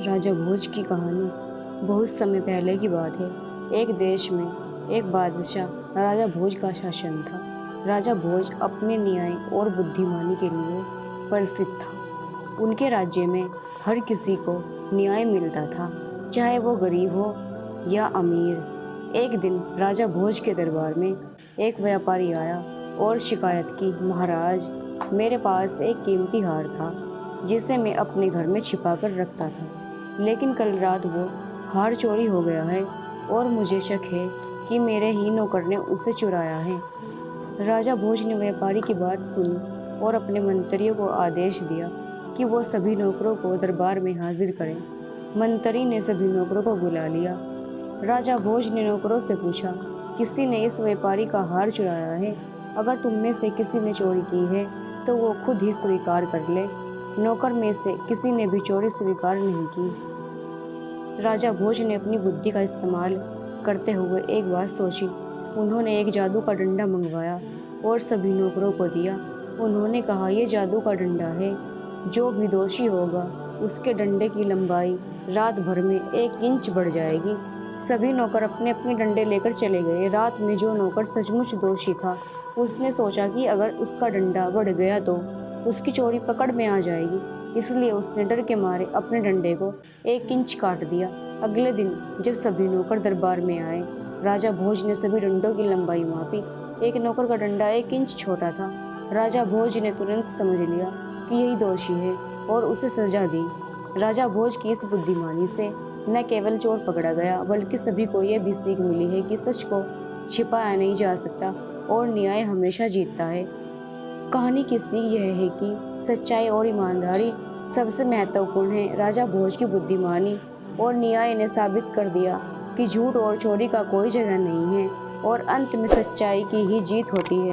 राजा भोज की कहानी बहुत समय पहले की बात है। एक देश में एक बादशाह राजा भोज का शासन था। राजा भोज अपने न्याय और बुद्धिमानी के लिए प्रसिद्ध था। उनके राज्य में हर किसी को न्याय मिलता था, चाहे वो गरीब हो या अमीर। एक दिन राजा भोज के दरबार में एक व्यापारी आया और शिकायत की, महाराज, मेरे पास एक कीमती हार था जिसे मैं अपने घर में छिपा कर रखता था, लेकिन कल रात वो हार चोरी हो गया है और मुझे शक है कि मेरे ही नौकर ने उसे चुराया है। राजा भोज ने व्यापारी की बात सुनी और अपने मंत्रियों को आदेश दिया कि वो सभी नौकरों को दरबार में हाजिर करें। मंत्री ने सभी नौकरों को बुला लिया। राजा भोज ने नौकरों से पूछा, किसी ने इस व्यापारी का हार चुराया है? अगर तुम में से किसी ने चोरी की है तो वो खुद ही स्वीकार कर ले। नौकर में से किसी ने भी चोरी स्वीकार नहीं की। राजा भोज ने अपनी बुद्धि का इस्तेमाल करते हुए एक बात सोची। उन्होंने एक जादू का डंडा मंगवाया और सभी नौकरों को दिया। उन्होंने कहा, यह जादू का डंडा है, जो भी दोषी होगा उसके डंडे की लंबाई रात भर में 1 इंच बढ़ जाएगी। सभी नौकर अपने अपने डंडे लेकर चले गए। रात में जो नौकर सचमुच दोषी था, उसने सोचा कि अगर उसका डंडा बढ़ गया तो उसकी चोरी पकड़ में आ जाएगी, इसलिए उसने डर के मारे अपने डंडे को 1 इंच काट दिया। अगले दिन जब सभी नौकर दरबार में आए, राजा भोज ने सभी डंडों की लंबाई मापी। एक नौकर का डंडा 1 इंच छोटा था। राजा भोज ने तुरंत समझ लिया कि यही दोषी है और उसे सजा दी। राजा भोज की इस बुद्धिमानी से न केवल चोर पकड़ा गया, बल्कि सभी को यह भी सीख मिली है कि सच को छिपाया नहीं जा सकता और न्याय हमेशा जीतता है। कहानी की सीख यह है कि सच्चाई और ईमानदारी सबसे महत्वपूर्ण है। राजा भोज की बुद्धिमानी और न्याय ने साबित कर दिया कि झूठ और चोरी का कोई जगह नहीं है और अंत में सच्चाई की ही जीत होती है।